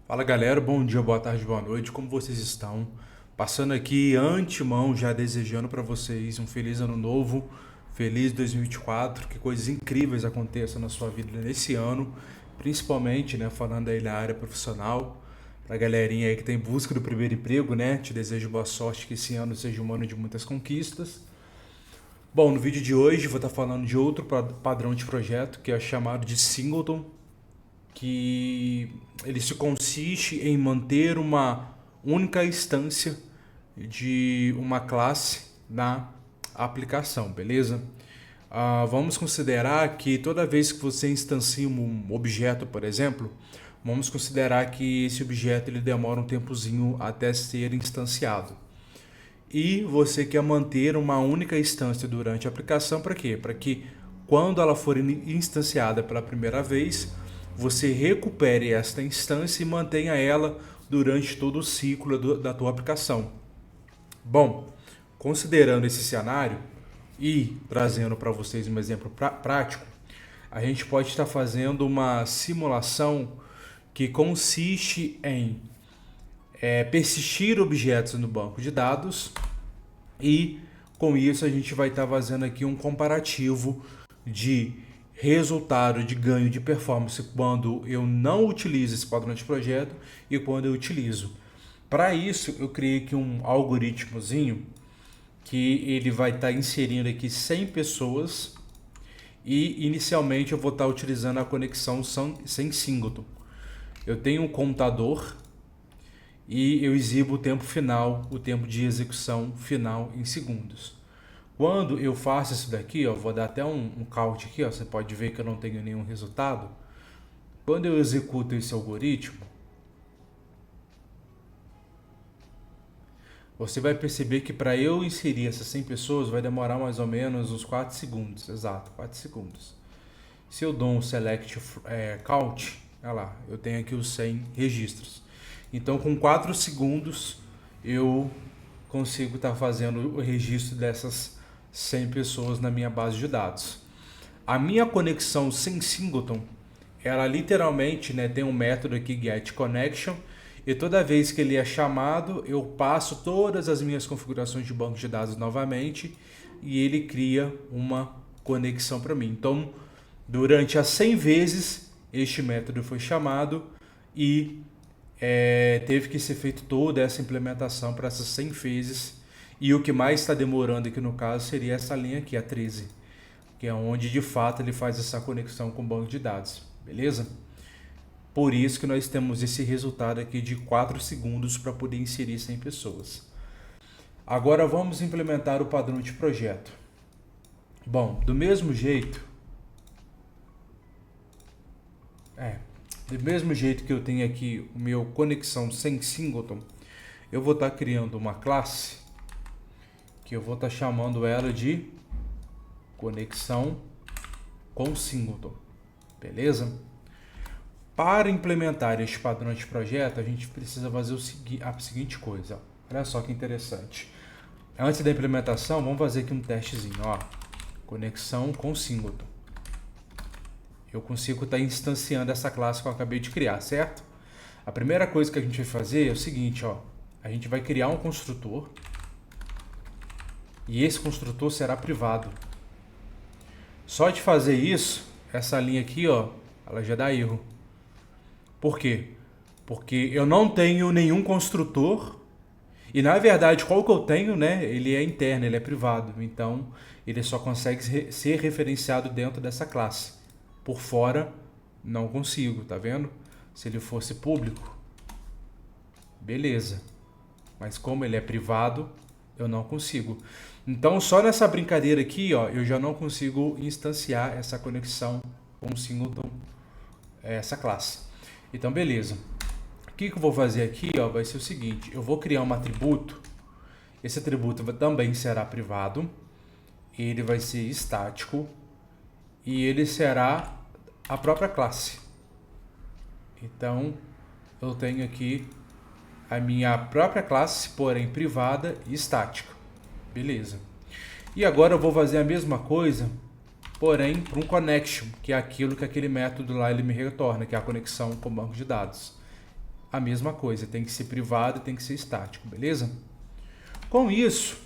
Fala galera, bom dia, boa tarde, boa noite, como vocês estão? Passando aqui antemão, já desejando para vocês um feliz ano novo, feliz 2024, que coisas incríveis aconteçam na sua vida nesse ano, principalmente, né, falando aí na área profissional, pra galerinha aí que tem busca do primeiro emprego, né, te desejo boa sorte, que esse ano seja um ano de muitas conquistas. Bom, no vídeo de hoje vou estar falando de outro padrão de projeto, que é chamado de Singleton, que ele se consiste em manter uma única instância de uma classe na aplicação, beleza? Vamos considerar que toda vez que você instancia um objeto, por exemplo, vamos considerar que esse objeto ele demora um tempozinho até ser instanciado. E você quer manter uma única instância durante a aplicação para quê? Para que quando ela for instanciada pela primeira vez, você recupere esta instância e mantenha ela durante todo o ciclo da tua aplicação. Bom, considerando esse cenário e trazendo para vocês um exemplo prático, a gente pode estar fazendo uma simulação que consiste em persistir objetos no banco de dados e com isso a gente vai estar fazendo aqui um comparativo de resultado de ganho de performance quando eu não utilizo esse padrão de projeto e quando eu utilizo. Para isso eu criei aqui um algoritmozinho que ele vai estar inserindo aqui 100 pessoas e inicialmente eu vou estar utilizando a conexão sem singleton. Eu tenho um contador e eu exibo o tempo final, o tempo de execução final em segundos. Quando eu faço isso daqui, ó, vou dar até um count aqui, ó, você pode ver que eu não tenho nenhum resultado. Quando eu executo esse algoritmo, você vai perceber que para eu inserir essas 100 pessoas vai demorar mais ou menos uns 4 segundos, exato, 4 segundos. Se eu dou um select count, olha lá, eu tenho aqui os 100 registros. Então com 4 segundos eu consigo estar fazendo o registro dessas 100 pessoas na minha base de dados. A minha conexão sem singleton, ela literalmente, né, tem um método aqui getConnection e toda vez que ele é chamado, eu passo todas as minhas configurações de banco de dados novamente e ele cria uma conexão para mim. Então, durante as 100 vezes, este método foi chamado e teve que ser feito toda essa implementação para essas 100 vezes. E o que mais está demorando aqui no caso seria essa linha aqui, a 13, que é onde de fato ele faz essa conexão com o banco de dados, beleza? Por isso que nós temos esse resultado aqui de 4 segundos para poder inserir 100 pessoas. Agora vamos implementar o padrão de projeto. Bom, do mesmo jeito que eu tenho aqui o meu conexão sem singleton, eu vou estar criando uma classe que eu vou estar chamando ela de conexão com singleton, beleza? Para implementar este padrão de projeto, a gente precisa fazer a seguinte coisa. Olha só que interessante. Antes da implementação, vamos fazer aqui um testezinho. Ó. Conexão com singleton. Eu consigo estar instanciando essa classe que eu acabei de criar, certo? A primeira coisa que a gente vai fazer é o seguinte, ó. A gente vai criar um construtor e esse construtor será privado. Só de fazer isso, essa linha aqui, ó, ela já dá erro. Por quê? Porque eu não tenho nenhum construtor e na verdade qual que eu tenho, né? Ele é interno, ele é privado, então ele só consegue ser referenciado dentro dessa classe. Por fora não consigo, tá vendo? Se ele fosse público, beleza. Mas como ele é privado, eu não consigo. Então só nessa brincadeira aqui, ó, eu já não consigo instanciar essa conexão com o singleton, essa classe. Então beleza. O que eu vou fazer aqui, ó, vai ser o seguinte, eu vou criar um atributo. Esse atributo também será privado. Ele vai ser estático e ele será a própria classe. Então eu tenho aqui a minha própria classe, porém privada e estática. Beleza. E agora eu vou fazer a mesma coisa, porém para um connection, que é aquilo que aquele método lá ele me retorna, que é a conexão com o banco de dados. a mesma coisa, tem que ser privado e tem que ser estático, beleza? Com isso,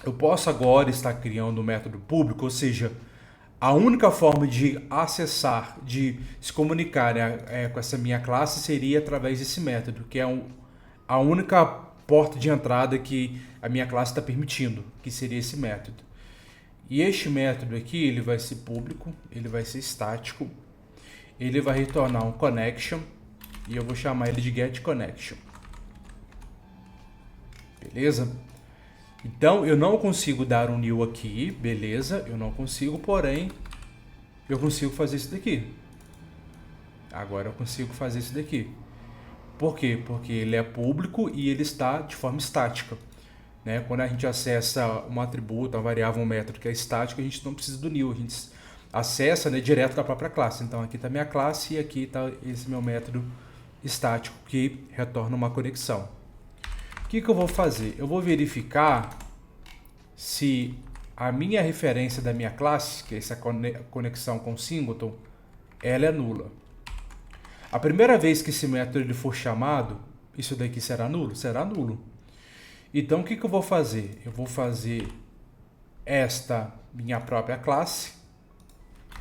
eu posso agora estar criando um método público, ou seja, a única forma de acessar, de se comunicar, né, com essa minha classe seria através desse método, que é a única porta de entrada que a minha classe está permitindo, que seria esse método. E este método aqui, ele vai ser público, ele vai ser estático, ele vai retornar um connection, e eu vou chamar ele de getConnection. Beleza? Então, eu não consigo dar um new aqui, beleza, eu não consigo, porém, eu consigo fazer isso daqui. Agora eu consigo fazer isso daqui. Por quê? Porque ele é público e ele está de forma estática. Né? Quando a gente acessa um atributo, uma variável, um método que é estático, a gente não precisa do new, a gente acessa, né, direto da própria classe. Então aqui está minha classe e aqui está esse meu método estático que retorna uma conexão. O que eu vou fazer? Eu vou verificar se a minha referência da minha classe, que é essa conexão com singleton, ela é nula. A primeira vez que esse método ele for chamado, isso daqui será nulo? Será nulo. Então, o que eu vou fazer? Eu vou fazer esta minha própria classe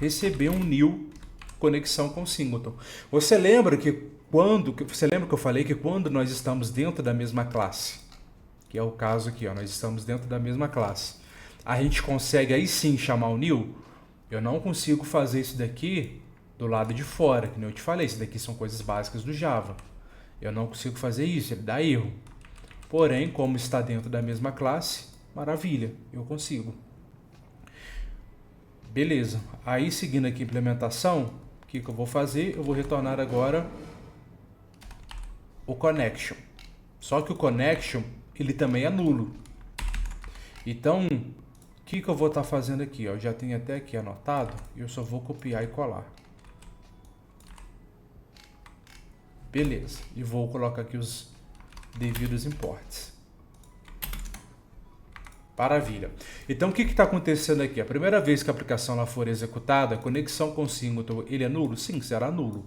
receber um new conexão com singleton. Você lembra que eu falei que quando nós estamos dentro da mesma classe, que é o caso aqui, ó, nós estamos dentro da mesma classe, a gente consegue aí sim chamar o new? Eu não consigo fazer isso daqui do lado de fora, que nem eu te falei, isso daqui são coisas básicas do Java. Eu não consigo fazer isso, ele dá erro. Porém, como está dentro da mesma classe, maravilha, eu consigo. Beleza, aí seguindo aqui a implementação, o que eu vou fazer? Eu vou retornar agora o connection. Só que o connection, ele também é nulo. Então, o que eu vou estar fazendo aqui? Eu já tenho até aqui anotado, e eu só vou copiar e colar. Beleza, e vou colocar aqui os devidos imports. Maravilha. Então, o que está acontecendo aqui? A primeira vez que a aplicação lá for executada, a conexão com o singleton, ele é nulo? Sim, será nulo.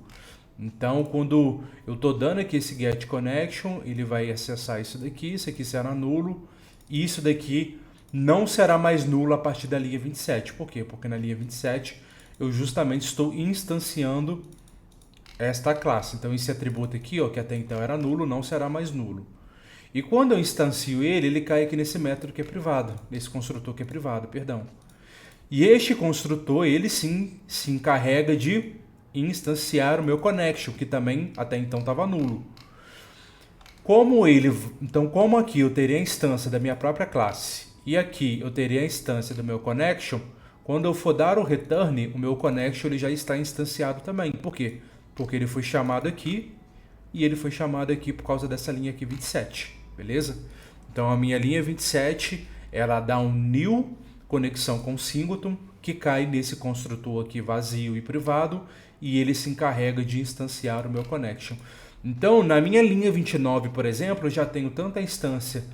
Então, quando eu estou dando aqui esse getConnection, ele vai acessar isso aqui será nulo, e isso daqui não será mais nulo a partir da linha 27. Por quê? Porque na linha 27 eu justamente estou instanciando esta classe. Então, esse atributo aqui, ó, que até então era nulo, não será mais nulo. E quando eu instancio ele, ele cai aqui nesse método que é privado, nesse construtor que é privado, perdão. E este construtor, ele sim se encarrega de instanciar o meu connection, que também até então estava nulo. Então, como aqui eu teria a instância da minha própria classe e aqui eu teria a instância do meu connection, quando eu for dar o return, o meu connection ele já está instanciado também. Por quê? Porque ele foi chamado aqui e ele foi chamado aqui por causa dessa linha aqui 27, beleza? Então a minha linha 27, ela dá um new conexão com singleton que cai nesse construtor aqui vazio e privado e ele se encarrega de instanciar o meu connection. Então na minha linha 29, por exemplo, eu já tenho tanto a instância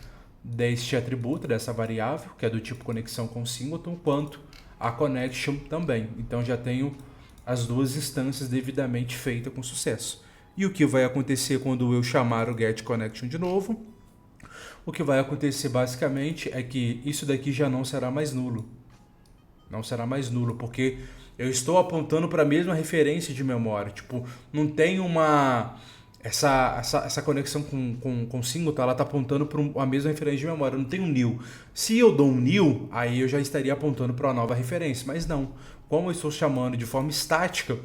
deste atributo, dessa variável, que é do tipo conexão com singleton, quanto a connection também. Então já tenho as duas instâncias devidamente feitas com sucesso. E o que vai acontecer quando eu chamar o getConnection de novo? O que vai acontecer basicamente é que isso daqui já não será mais nulo. Não será mais nulo, porque eu estou apontando para a mesma referência de memória. Tipo, não tem uma... Essa conexão com singleton, ela está apontando para a mesma referência de memória, não tem um new. Se eu dou um new, aí eu já estaria apontando para uma nova referência, mas não. Como eu estou chamando de forma estática,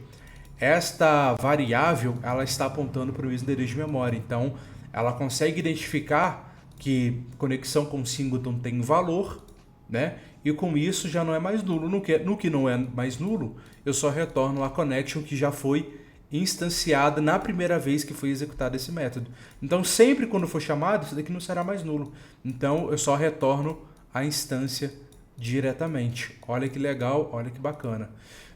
esta variável ela está apontando para o mesmo endereço de memória. Então, ela consegue identificar que conexão com singleton tem valor, né? E com isso já não é mais nulo. No que não é mais nulo, eu só retorno a connection que já foi instanciada na primeira vez que foi executado esse método. Então, sempre quando for chamado, isso daqui não será mais nulo. Então, eu só retorno a instância diretamente. Olha que legal, olha que bacana.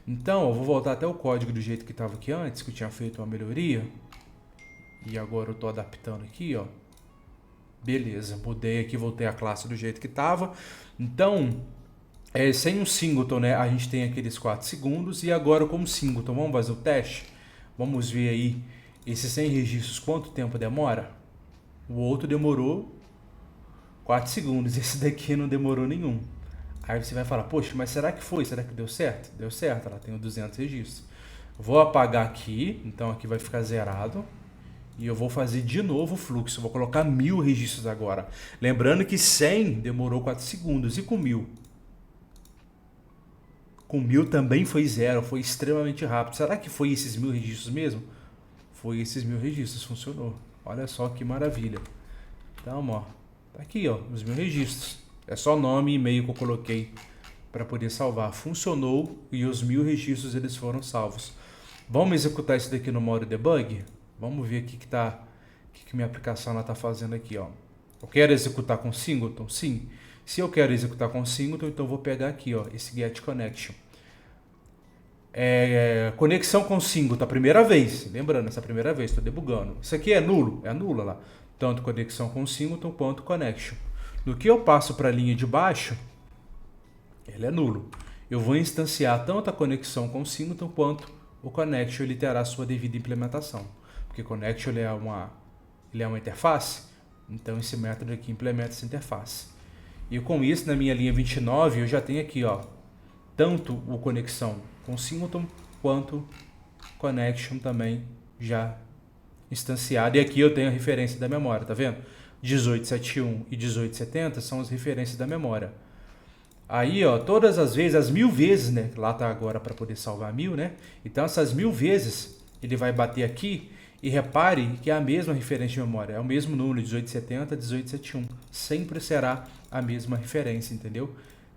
Então, eu vou voltar até o código do jeito que estava aqui antes, que eu tinha feito uma melhoria. E agora eu estou adaptando aqui, ó. Beleza, mudei aqui, voltei a classe do jeito que estava. Então, sem um singleton, né, a gente tem aqueles 4 segundos. E agora, como singleton, vamos fazer o teste? Vamos ver aí esses 100 registros, quanto tempo demora? O outro demorou 4 segundos, esse daqui não demorou nenhum. Aí você vai falar, poxa, mas será que foi? Será que deu certo? Deu certo, ela tem 200 registros. Vou apagar aqui, então aqui vai ficar zerado. E eu vou fazer de novo o fluxo, vou colocar 1000 registros agora. Lembrando que 100 demorou 4 segundos, e com 1000? Com 1000 também foi zero, foi extremamente rápido. Será que foi esses 1000 registros mesmo? Foi esses 1000 registros, funcionou. Olha só que maravilha. Então, ó, tá aqui, ó, os 1000 registros. É só nome e e-mail que eu coloquei para poder salvar. Funcionou e os 1000 registros eles foram salvos. Vamos executar isso daqui no modo debug? Vamos ver aqui que minha aplicação está fazendo aqui, ó. Eu quero executar com singleton? Sim. Se eu quero executar com singleton, então eu vou pegar aqui, ó, esse get connection. Conexão com singleton, a primeira vez. Lembrando, essa primeira vez, estou debugando. Isso aqui é nulo? É nulo lá. Tanto conexão com singleton quanto connection. No que eu passo para a linha de baixo, ele é nulo. Eu vou instanciar tanto a conexão com singleton quanto o connection, ele terá sua devida implementação. Porque connection ele é uma interface, então esse método aqui implementa essa interface. E com isso, na minha linha 29, eu já tenho aqui, ó, tanto o conexão com singleton quanto connection também já instanciado. E aqui eu tenho a referência da memória, tá vendo? 1871 e 1870 são as referências da memória. Aí, ó, todas as vezes, as 1000 vezes, né? Lá tá agora para poder salvar 1000, né? Então, essas 1000 vezes, ele vai bater aqui e repare que é a mesma referência de memória. É o mesmo número, 1870, 1871. Sempre será a mesma referência, entendeu?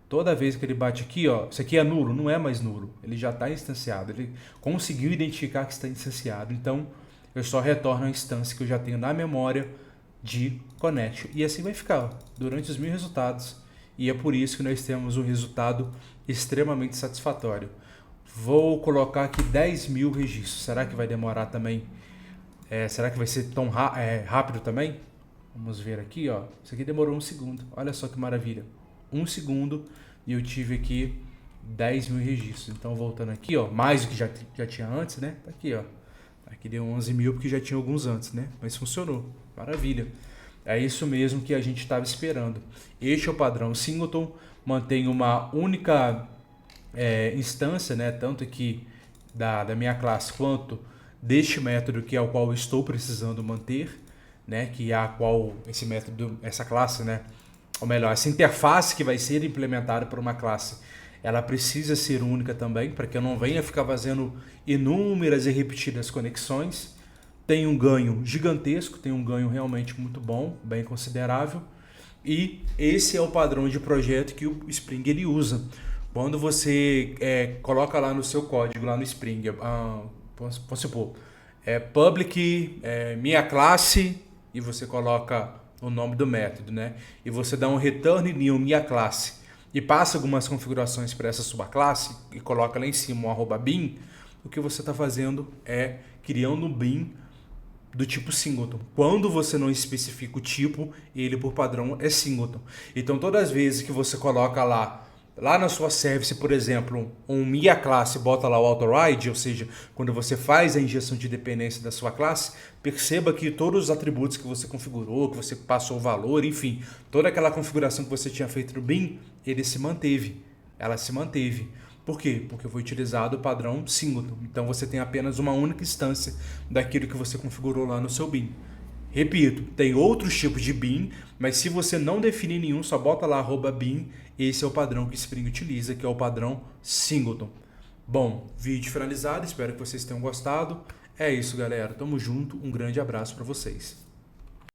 Toda vez que ele bate aqui, ó, isso aqui é nulo, não é mais nulo. Ele já está instanciado, ele conseguiu identificar que está instanciado. Então, eu só retorno a instância que eu já tenho na memória de connection. E assim vai ficar, ó, durante os 1000 resultados. E é por isso que nós temos um resultado extremamente satisfatório. Vou colocar aqui 10.000 registros. Será que vai demorar também? Será que vai ser tão rápido também? Vamos ver aqui, ó. Isso aqui demorou 1 segundo. Olha só que maravilha. 1 segundo e eu tive aqui 10.000 registros. Então, voltando aqui, ó, mais do que já tinha antes, né? Tá aqui, ó. Aqui deu 11.000 porque já tinha alguns antes, né? Mas funcionou. Maravilha. É isso mesmo que a gente estava esperando. Este é o padrão singleton. Mantém uma única instância, né? Tanto aqui da minha classe quanto deste método que é o qual eu estou precisando manter, né? Que é a qual esse método, essa classe, né? Ou melhor, essa interface que vai ser implementada por uma classe, ela precisa ser única também, para que eu não venha ficar fazendo inúmeras e repetidas conexões. Tem um ganho gigantesco, tem um ganho realmente muito bom, bem considerável. E esse é o padrão de projeto que o Spring ele usa. Quando você coloca lá no seu código, lá no Spring, vamos supor, public, minha classe, e você coloca o nome do método, né? E você dá um return new minha classe e passa algumas configurações para essa sua classe e coloca lá em cima um @bin, o que você está fazendo é criando um bin do tipo singleton. Quando você não especifica o tipo, ele por padrão é singleton. Então todas as vezes que você coloca lá na sua service, por exemplo, um minha classe, bota lá o autoride, ou seja, quando você faz a injeção de dependência da sua classe, perceba que todos os atributos que você configurou, que você passou o valor, enfim, toda aquela configuração que você tinha feito no bin, ela se manteve. Por quê? Porque foi utilizado o padrão singleton. Então você tem apenas uma única instância daquilo que você configurou lá no seu bin. Repito, tem outros tipos de bin, mas se você não definir nenhum, só bota lá @bin, esse é o padrão que o Spring utiliza, que é o padrão singleton. Bom, vídeo finalizado, espero que vocês tenham gostado. É isso, galera. Tamo junto, um grande abraço para vocês.